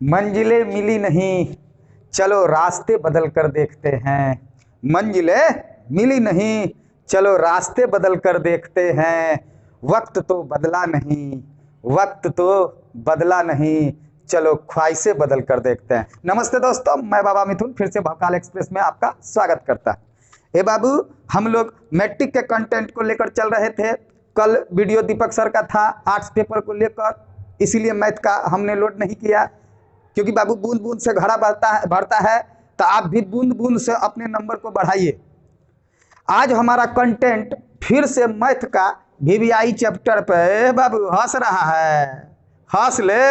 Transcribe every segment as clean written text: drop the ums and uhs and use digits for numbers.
मंजिलें मिली नहीं, चलो रास्ते बदल कर देखते हैं। मंजिलें मिली नहीं, चलो रास्ते बदल कर देखते हैं। वक्त तो बदला नहीं, वक्त तो बदला नहीं, चलो ख्वाहिशें बदल कर देखते हैं। नमस्ते दोस्तों, मैं बाबा मिथुन फिर से भवकाल एक्सप्रेस में आपका स्वागत करता है। ए बाबू, हम लोग मैट्रिक के कंटेंट को लेकर चल रहे थे। कल वीडियो दीपक सर का था आर्ट्स पेपर को लेकर, इसीलिए मैथ का हमने लोड नहीं किया, क्योंकि बाबू बूंद बूंद से घड़ा भरता है, तो आप भी बूंद बूंद से अपने नंबर को बढ़ाइए। आज हमारा कंटेंट फिर से मैथ का वीवीआई चैप्टर पे। बाबू हंस रहा है, हंस ले,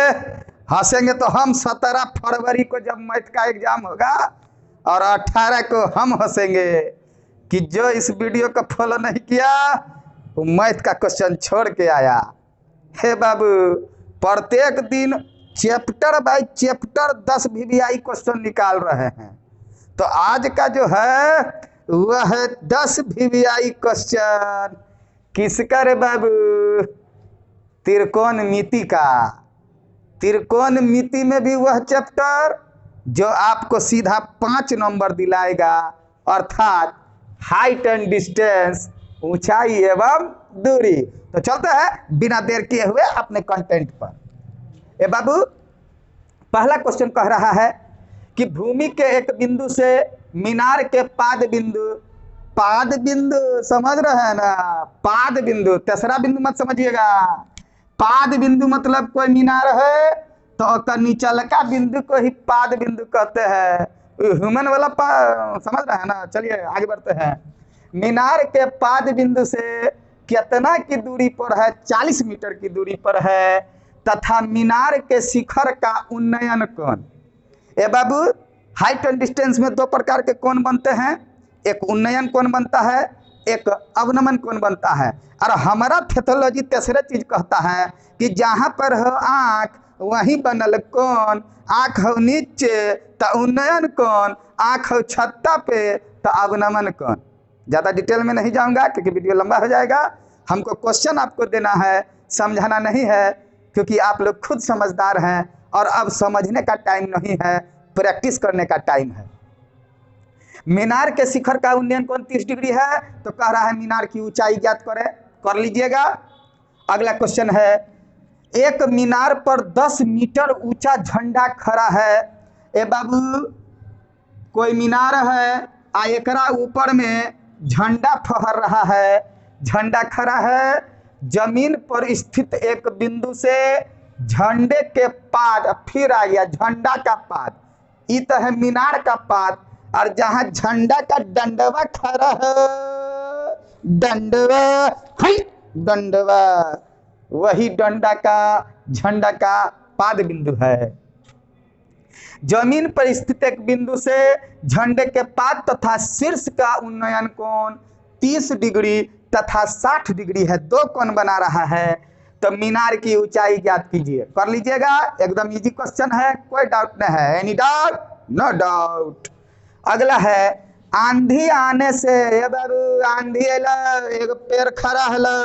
हंसेंगे तो हम 17 फरवरी को जब मैथ का एग्जाम होगा, और 18 को हम हंसेंगे कि जो इस वीडियो को फॉलो नहीं किया वो मैथ का क्वेश्चन छोड़ के आया। हे बाबू, प्रत्येक दिन chapter by chapter 10 VVI question निकाल रहे हैं, तो आज का जो है वह है 10 वीवीआई क्वेश्चन। किसका रे बाबू? त्रिकोणमिति का। त्रिकोणमिति में भी वह चैप्टर जो आपको सीधा 5 नंबर दिलाएगा, अर्थात हाइट एंड डिस्टेंस, ऊंचाई एवं दूरी। तो चलते हैं बिना देर किए हुए अपने कंटेंट पर। ए बाबू, पहला क्वेश्चन कह रहा है कि भूमि के एक बिंदु से मीनार के पाद बिंदु समझ रहे हैं ना? पाद बिंदु, तीसरा बिंदु मत समझिएगा। पाद बिंदु मतलब कोई मीनार है तो निचलका बिंदु को ही पाद बिंदु कहते हैं। ह्यूमन वाला समझ रहे हैं ना? चलिए आगे बढ़ते हैं। मीनार के पाद बिंदु से कितना की दूरी पर है? 40 मीटर की दूरी पर है, तथा मीनार के शिखर का उन्नयन कोण। ए बाबू, हाइट एंड डिस्टेंस में 2 प्रकार के कोण बनते हैं, एक उन्नयन कोण बनता है, एक अवनमन कोण बनता है। और हमारा पैथोलॉजी तीसरे चीज कहता है कि जहाँ पर हो आँख वहीं बनल कोण, आँख हो नीचे तो उन्नयन कोण, आँख हो छत्ता पे तो अवनमन कोण। ज़्यादा डिटेल में नहीं जाऊँगा क्योंकि वीडियो लंबा हो जाएगा। हमको क्वेश्चन आपको देना है, समझाना नहीं है, क्योंकि आप लोग खुद समझदार हैं और अब समझने का टाइम नहीं है, प्रैक्टिस करने का टाइम है। मीनार के शिखर का उन्नयन कोण 30 डिग्री है, तो कह रहा है मीनार की ऊंचाई ज्ञात करें, कर लीजिएगा। अगला क्वेश्चन है, एक मीनार पर 10 मीटर ऊंचा झंडा खड़ा है। ए बाबू, कोई मीनार है आ एकरा ऊपर में झंडा फहर रहा है, झंडा खड़ा है। जमीन पर स्थित एक बिंदु से झंडे के पाद, फिर आ गया झंडा का पाद, ये तो है मीनार का पाद, और जहां झंडा का डंडवा खड़ा है, डंडवा वही डंडा का झंडा का पाद बिंदु है। जमीन पर स्थित एक बिंदु से झंडे के पाद तथा शीर्ष का उन्नयन कोण 30 डिग्री तथा 60 डिग्री है, 2 कोण बना रहा है। तो मीनार की ऊंचाई ज्ञात कीजिए, कर लीजिएगा। एकदम इजी क्वेश्चन है, कोई डाउट नहीं है। Any doubt? No doubt. अगला है, आंधी आने से, ये बाबू आंधी अला, एक पेड़ खड़ा हला,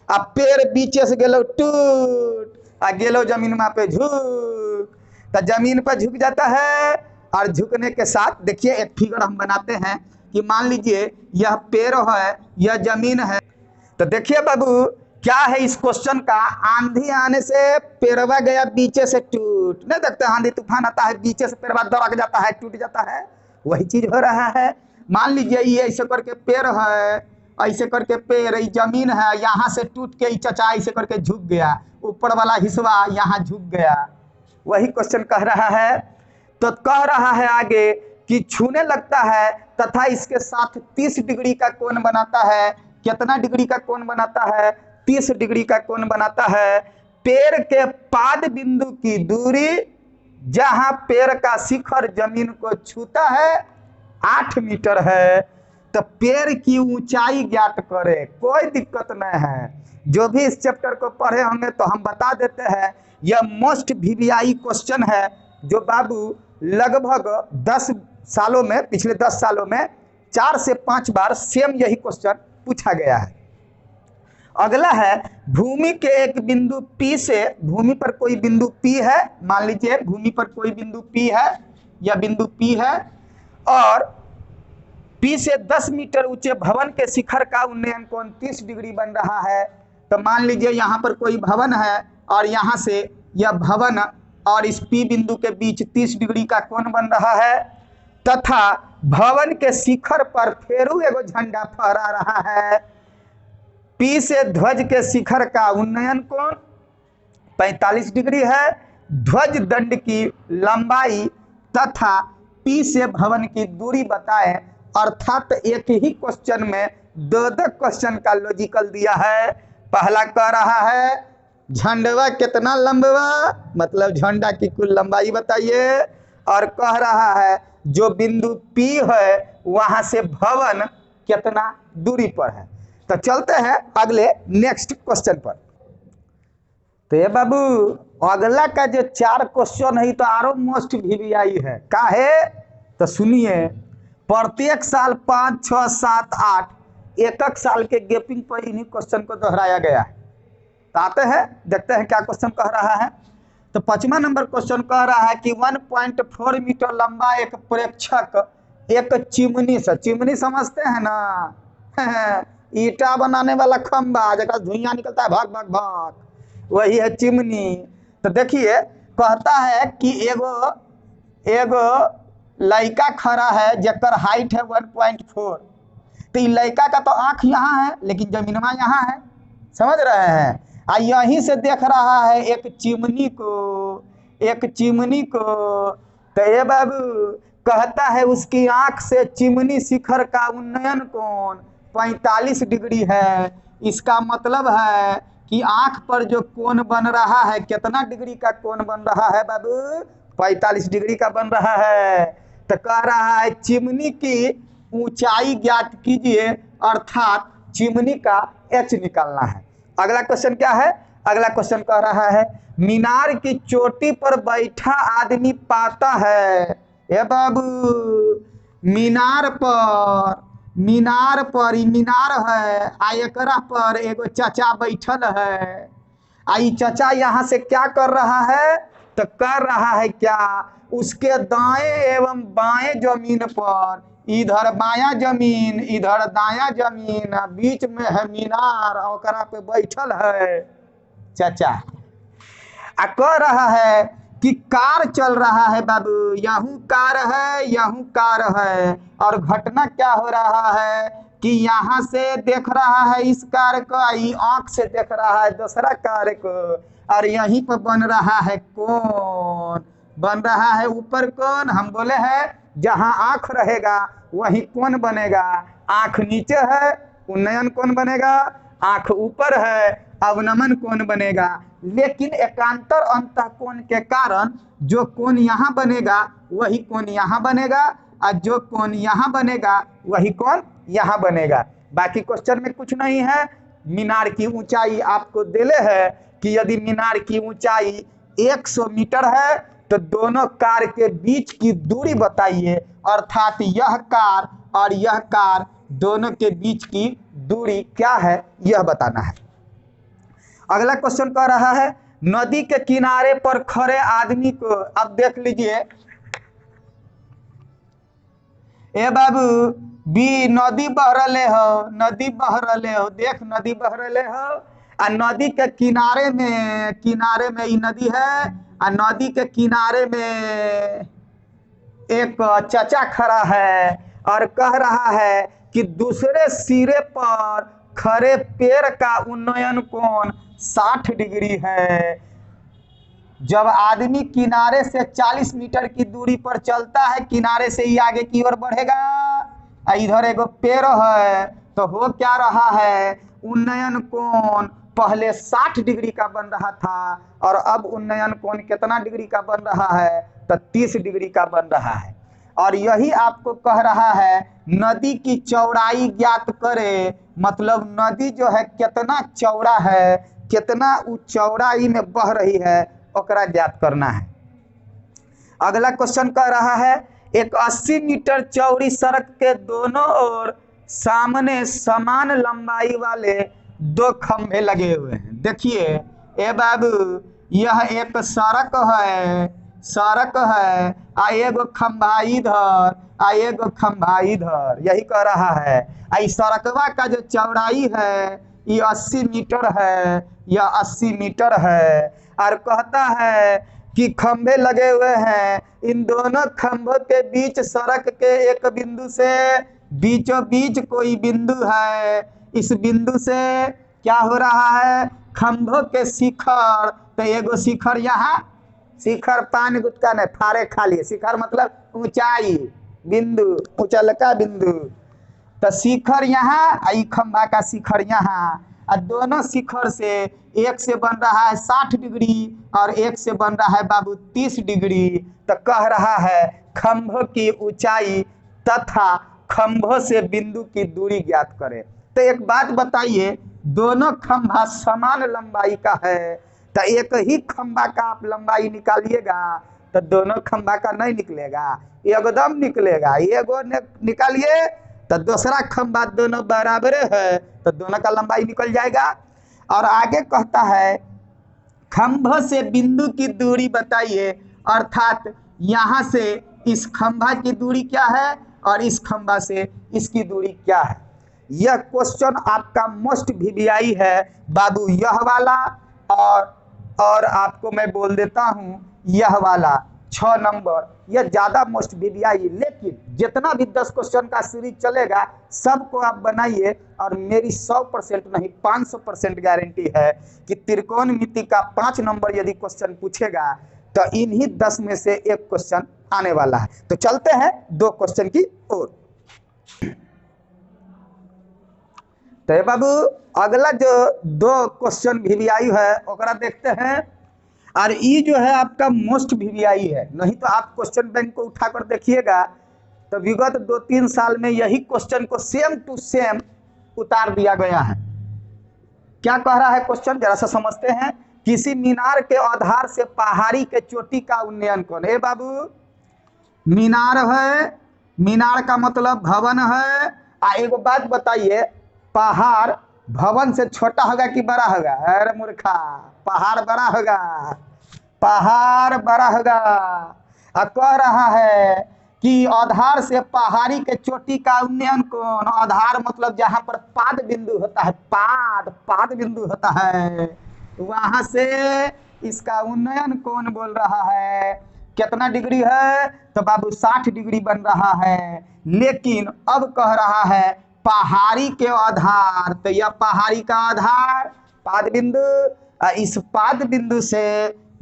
अब पेड़ बीचे से गेलो टूट, आ गेलो जमीन में पे झुक, तो जमीन पर झुक जाता है। और झुकने के साथ देखिए एक फिगर हम बनाते हैं कि मान लीजिए यह पेड़ है, यह जमीन है, तो देखिए बाबू क्या है इस क्वेश्चन का, आंधी आने से पेड़वा गया बीचे से टूट। नहीं देखते आंधी तूफान आता है, बीचे से पेड़वा दौड़ जाता है, टूट जाता है, वही चीज हो रहा है। मान लीजिए ये ऐसे करके पेड़ है, ऐसे करके पेड़, ये जमीन है, यहाँ से टूट के चचा ऐसे करके झुक गया, ऊपर वाला हिस्सा यहाँ झुक गया, वही क्वेश्चन कह रहा है। तो कह रहा है आगे कि छूने लगता है तथा इसके साथ 30 डिग्री का कोण बनाता है। कितना डिग्री का कोण बनाता है? 30 डिग्री का कोण बनाता है। पेड़ के पाद बिंदु की दूरी, जहां पेड़ का शिखर जमीन को छूता है, 8 मीटर है। तो पेड़ की ऊंचाई ज्ञात करें, कोई दिक्कत नहीं है। जो भी इस चैप्टर को पढ़े होंगे तो हम बता देते हैं, यह मोस्ट वीवीआई क्वेश्चन है, जो बाबू लगभग 10 सालों में, पिछले 10 सालों में 4 से 5 बार सेम यही क्वेश्चन पूछा गया है। अगला है भूमि के एक बिंदु P से, भूमि पर कोई बिंदु P है, मान लीजिए भूमि पर कोई बिंदु P है, यह बिंदु P है, और P से 10 मीटर ऊंचे भवन के शिखर का उन्नयन कोण 30 डिग्री बन रहा है। तो मान लीजिए यहाँ पर कोई भवन है और यहाँ से यह भवन और इस P बिंदु के बीच 30 डिग्री का कोण बन रहा है, तथा भवन के शिखर पर फेरू एगो झंडा फहरा रहा है। P से ध्वज के शिखर का उन्नयन कोण 45 डिग्री है। ध्वज दंड की लंबाई तथा P से भवन की दूरी बताएं। अर्थात एक ही क्वेश्चन में दो क्वेश्चन का लॉजिकल दिया है। पहला कह रहा है झंडवा कितना लंबा, मतलब झंडा की कुल लंबाई बताइए, और कह रहा है जो बिंदु P है वहां से भवन कितना दूरी पर है। तो चलते हैं अगले नेक्स्ट क्वेश्चन पर। तो ये बाबू अगला का जो 4 क्वेश्चन है तो आरो मोस्ट VVI है, का है तो सुनिए। प्रत्येक साल 5, 6, 7, 8 एक साल के गैपिंग पर इन्हीं क्वेश्चन को दोहराया गया है। तो आते हैं देखते हैं क्या क्वेश्चन कह रहा है। तो 5वां नंबर क्वेश्चन कह रहा है कि 1.4 मीटर लंबा एक प्रेक्षक एक चिमनी से, चिमनी समझते हैं ना ईटा बनाने वाला खंबा जगह धुइयां निकलता है भाग भाग भाग, वही है चिमनी। तो देखिए कहता है कि एगो लड़का खड़ा है जकर हाइट है 1.4। तो लड़का का तो आंख यहाँ है लेकिन जमीनवा यहाँ है, समझ रहे हैं। आ यहीं से देख रहा है एक चिमनी को। तो ये बाबू कहता है उसकी आंख से चिमनी शिखर का उन्नयन कोण 45 डिग्री है। इसका मतलब है कि आंख पर जो कोण बन रहा है कितना डिग्री का कोण बन रहा है बाबू, 45 डिग्री का बन रहा है। तो कह रहा है चिमनी की ऊंचाई ज्ञात कीजिए, अर्थात चिमनी का H निकालना है। अगला क्वेश्चन क्या है, अगला क्वेश्चन कह रहा है मीनार की चोटी पर बैठा आदमी पाता है। ए बाबू मीनार है आ एकरा पर एगो चाचा बैठल है। आई चाचा यहाँ से क्या कर रहा है, तो कर रहा है क्या, उसके दाएं एवं बाएं जमीन पर, इधर बायां जमीन इधर दायां जमीन, बीच में है मीनार और ओकरा पे बैठल है चाचा। आ कह रहा है कि कार चल रहा है बाबू, यहूं कार है, और घटना क्या हो रहा है कि यहाँ से देख रहा है इस कार को, आंख से देख रहा है दूसरा कार को, और यहीं पर बन रहा है कौन, बन रहा है ऊपर कौन। हम बोले हैं जहां आंख रहेगा वहीं कौन बनेगा। आंख नीचे है उन्नयन कौन बनेगा, आंख ऊपर है अवनमन कौन बनेगा। लेकिन एकांतर अंतः कोण के कारण जो कोण यहाँ बनेगा वही कोण यहाँ बनेगा, और जो कोण यहाँ बनेगा वही कोण यहाँ बनेगा। बाकी क्वेश्चन में कुछ नहीं है। मीनार की ऊंचाई आपको देले है कि यदि मीनार की ऊंचाई 100 मीटर है तो दोनों कार के बीच की दूरी बताइए, अर्थात यह कार और यह कार दोनों के बीच की दूरी क्या है यह बताना है। अगला क्वेश्चन कह रहा है नदी के किनारे पर खड़े आदमी को, अब देख लीजिए ए बाबू बी नदी बह रहे हो, देख नदी बह रहे हो, आ नदी के किनारे में ई नदी है, आ नदी के किनारे में एक चाचा खड़ा है और कह रहा है कि दूसरे सिरे पर खड़े पेड़ का उन्नयन कोण 60 डिग्री है। जब आदमी किनारे से 40 मीटर की दूरी पर चलता है, किनारे से ही आगे की ओर बढ़ेगा, इधर एगो पेड़ है, तो हो क्या रहा है उन्नयन कोण पहले 60 डिग्री का बन रहा था और अब उन्नयन कोण कितना डिग्री का बन रहा है, तो 30 डिग्री का बन रहा है। और यही आपको कह रहा है नदी की चौड़ाई ज्ञात करे, मतलब नदी जो है कितना चौड़ा है, कितना चौड़ाई में बह रही है ओकरा ज्ञात करना है। अगला क्वेश्चन कह रहा है एक 80 मीटर चौड़ी सड़क के दोनों ओर सामने समान लंबाई वाले दो खंभे लगे हुए हैं। देखिए ए बाबू, यह एक सड़क है, सड़क है, आ एगो खंभा इधर, आ एगो खंभा इधर, यही कह रहा है। इस सड़कवा का जो चौड़ाई है ये 80 मीटर है, यह 80 मीटर है। और कहता है कि खंभे लगे हुए हैं, इन दोनों खंभों के बीच सड़क के एक बिंदु से बीचों बीच कोई बिंदु है। इस बिंदु से क्या हो रहा है, खंभों के शिखर, तो एगो शिखर यहाँ, शिखर पान गुटका ने फारे खाली, शिखर मतलब ऊंचाई, बिंदु, ऊंचलका बिंदु। तो शिखर यहाँ, आई खंभा का शिखर यहाँ, और दोनों शिखर से एक से बन रहा है 60 डिग्री और एक से बन रहा है बाबू 30 डिग्री। तो कह रहा है खंभों की ऊंचाई तथा खंभों से बिंदु की दूरी ज्ञात करें। तो एक बात बताइए, दोनों खंभा समान लंबाई का है, तो एक ही खंभा का आप लंबाई निकालिएगा तो दोनों खंभा का नहीं निकलेगा, एकदम निकलेगा। एगो निकालिए तो दूसरा खंभा दोनों बराबर है तो दोनों का लंबाई निकल जाएगा। और आगे कहता है खंभों से बिंदु की दूरी बताइए, अर्थात यहाँ से इस खंभा की दूरी क्या है और इस खंभा से इसकी दूरी क्या है। यह क्वेश्चन आपका मोस्ट वीवीआई है बाबू, यह वाला और आपको मैं बोल देता हूँ यह वाला 6 नंबर, यह ज़्यादा मोस्ट वीवीआई। लेकिन जितना भी 10 क्वेश्चन का सीरीज चलेगा सबको आप बनाइए, और मेरी 100% नहीं 500% गारंटी है कि त्रिकोणमिति का 5 नंबर यदि क्वेश्चन पूछेगा तो इन्हीं 10 में से एक क्वेश्चन आने वाला है। तो चलते हैं 2 क्वेश्चन की ओर। तो बाबू अगला जो 2 क्वेश्चन वीवीआई है ओकरा देखते हैं। और ये जो है आपका मोस्ट वीवीआई है, नहीं तो आप क्वेश्चन बैंक को उठाकर देखिएगा तो विगत 2-3 साल में यही क्वेश्चन को सेम टू सेम उतार दिया गया है। क्या कह रहा है क्वेश्चन, जरा सा समझते हैं। किसी मीनार के आधार से पहाड़ी के चोटी का उन्नयन कौन। ए बाबू, मीनार है, मीनार का मतलब भवन है। एगो बात बताइए, पहाड़ भवन से छोटा होगा कि बड़ा होगा। अरे मूर्खा, पहाड़ बड़ा होगा, पहाड़ बड़ा होगा। अब कह रहा है कि आधार से पहाड़ी के चोटी का उन्नयन कौन। आधार मतलब जहां पर पाद बिंदु होता है, पाद बिंदु होता है, वहां से इसका उन्नयन कौन बोल रहा है। कितना डिग्री है, तो बाबू 60 डिग्री बन रहा है। लेकिन अब कह रहा है पहाड़ी के आधार, तो यह पहाड़ी का आधार पाद बिंदु, इस पाद बिंदु से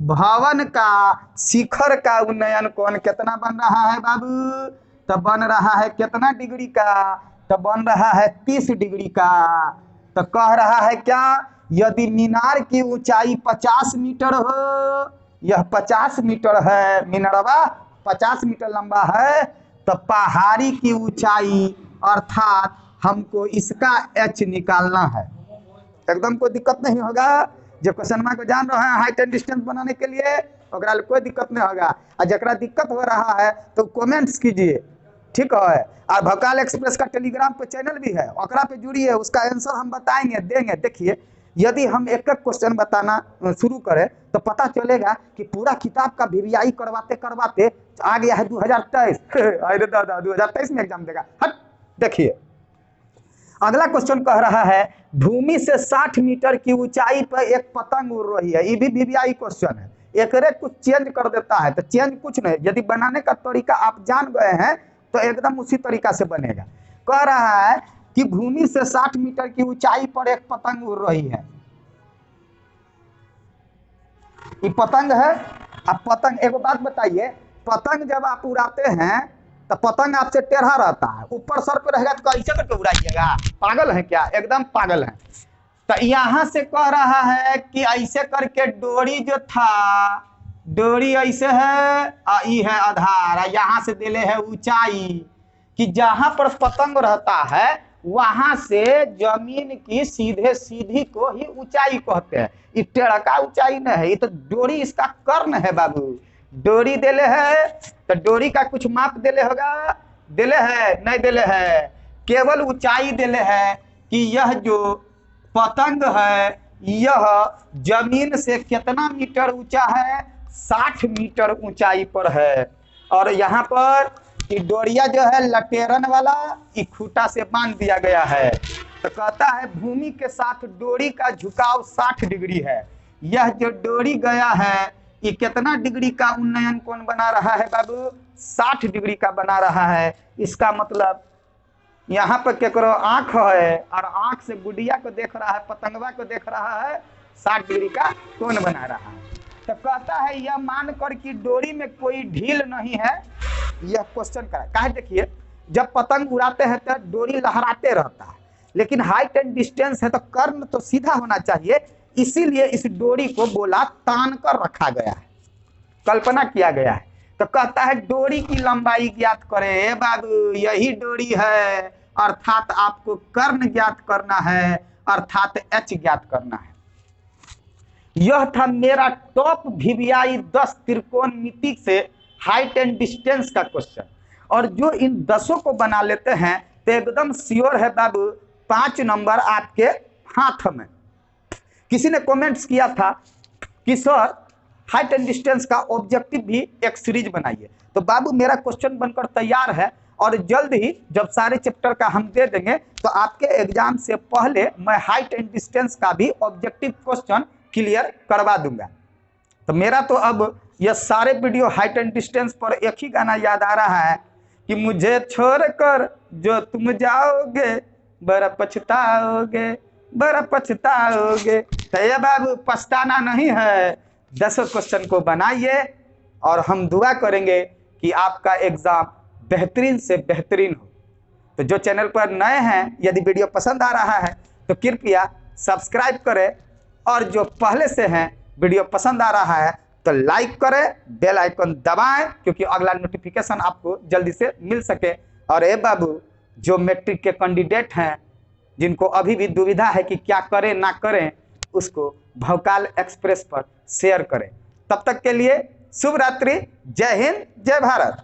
भवन का शिखर का उन्नयन कौन कितना बन रहा है बाबू, तो बन रहा है कितना डिग्री का, तो बन रहा है 30 डिग्री का। तो कह रहा है क्या, यदि मीनार की ऊंचाई 50 मीटर हो, यह 50 मीटर है, मीनारवा 50 मीटर लंबा है, तो पहाड़ी की ऊंचाई अर्थात हमको इसका h निकालना है। एकदम कोई दिक्कत नहीं होगा। जो क्वेश्चन को जान रहे हैं हाइट एंड डिस्टेंस बनाने के लिए, ओकरा कोई दिक्कत नहीं होगा। और जरा दिक्कत हो रहा है तो कमेंट्स कीजिए, ठीक है। और भोकाल एक्सप्रेस का टेलीग्राम पे चैनल भी है, ओकरा पे जुड़िए, उसका आंसर हम बताएंगे, देंगे। देखिए यदि हम एक क्वेश्चन बताना शुरू करें तो पता चलेगा कि पूरा किताब का वीवीआई करवाते करवाते आ गया है 2023। अरे दादा 2023 में एग्जाम देगा, हट। देखिए अगला क्वेश्चन कह रहा है भूमि से 60 मीटर की ऊंचाई पर एक पतंग उड़ रही है। ये भी वीवीआई क्वेश्चन है, एक कुछ चेंज कर देता है। तो चेंज कुछ नहीं, यदि बनाने का तरीका आप जान गए हैं तो एकदम उसी तरीका से बनेगा। कह रहा है कि भूमि से 60 मीटर की ऊंचाई पर एक पतंग उड़ रही है। ये पतंग है। अब पतंग, एक बात बताइए, पतंग जब आप उड़ाते हैं तो पतंग आपसे टेढ़ा रहता है, ऊपर सर पे रहेगा तो ऐसे करके उड़ाइएगा। पागल है क्या, एकदम पागल है। तो यहाँ से कह रहा है कि ऐसे करके डोरी जो था, डोरी ऐसे है, ये है आधार, यहाँ से दिले है ऊंचाई, कि जहां पर पतंग रहता है वहां से जमीन की सीधे सीधी को ही ऊंचाई कहते हैं। ये टेढ़ा का ऊंचाई नहीं है, ये तो डोरी इसका कर्ण है बाबू। डोरी देले है तो डोरी का कुछ माप देले होगा, देले है नहीं देले है, केवल ऊंचाई देले है कि यह जो पतंग है यह जमीन से कितना मीटर ऊंचा है? 60 मीटर ऊंचाई पर है। और यहाँ पर ये डोरिया जो है लटेरन वाला ये खूंटा से बांध दिया गया है। तो कहता है भूमि के साथ डोरी का झुकाव 60 डिग्री है। यह जो डोरी गया है ये कितना डिग्री का उन्नयन कोण बना रहा है बाबू? 60 डिग्री का बना रहा है। इसका मतलब यहाँ पर केकरो आंख है और आंख से गुड़िया को देख रहा है, पतंगवा को देख रहा है, 60 डिग्री का कोण बना रहा है। तो कहता है यह मानकर कि डोरी में कोई ढील नहीं है, यह क्वेश्चन करा। कहा देखिए जब पतंग उड़ाते हैं तो डोरी लहराते रहता है, लेकिन हाइट एंड डिस्टेंस है तो कर्म तो सीधा होना चाहिए, इसीलिए इस डोरी को बोला तान कर रखा गया है, कल्पना किया गया है। तो कहता है डोरी की लंबाई ज्ञात करें बाबू, यही डोरी है, अर्थात आपको कर्ण ज्ञात करना है, अर्थात एच ज्ञात करना है। यह था मेरा टॉप VVI 10 त्रिकोणमिति से हाइट एंड डिस्टेंस का क्वेश्चन। और जो इन 10 को बना लेते हैं तो एकदम श्योर है बाबू 5 नंबर आपके हाथ में। किसी ने कमेंट्स किया था कि सर हाइट एंड डिस्टेंस का ऑब्जेक्टिव भी एक सीरीज बनाइए। तो बाबू मेरा क्वेश्चन बनकर तैयार है और जल्द ही जब सारे चैप्टर का हम दे देंगे तो आपके एग्जाम से पहले मैं हाइट एंड डिस्टेंस का भी ऑब्जेक्टिव क्वेश्चन क्लियर करवा दूंगा। तो मेरा तो अब यह सारे वीडियो हाइट एंड डिस्टेंस पर एक ही गाना याद आ रहा है कि मुझे छोड़कर जो तुम जाओगे बड़ा पछताओगे, बड़ा पछताओगे। तो ये बाबू पछताना नहीं है, 10 क्वेश्चन को बनाइए और हम दुआ करेंगे कि आपका एग्जाम बेहतरीन से बेहतरीन हो। तो जो चैनल पर नए हैं यदि वीडियो पसंद आ रहा है तो कृपया सब्सक्राइब करें, और जो पहले से हैं वीडियो पसंद आ रहा है तो लाइक करें, बेल आइकन दबाएं क्योंकि अगला नोटिफिकेशन आपको जल्दी से मिल सके। और ए बाबू जो मैट्रिक के कैंडिडेट हैं जिनको अभी भी दुविधा है कि क्या करें ना करें, उसको भौकाल एक्सप्रेस पर शेयर करें। तब तक के लिए शुभ रात्रि, जय हिंद, जय भारत।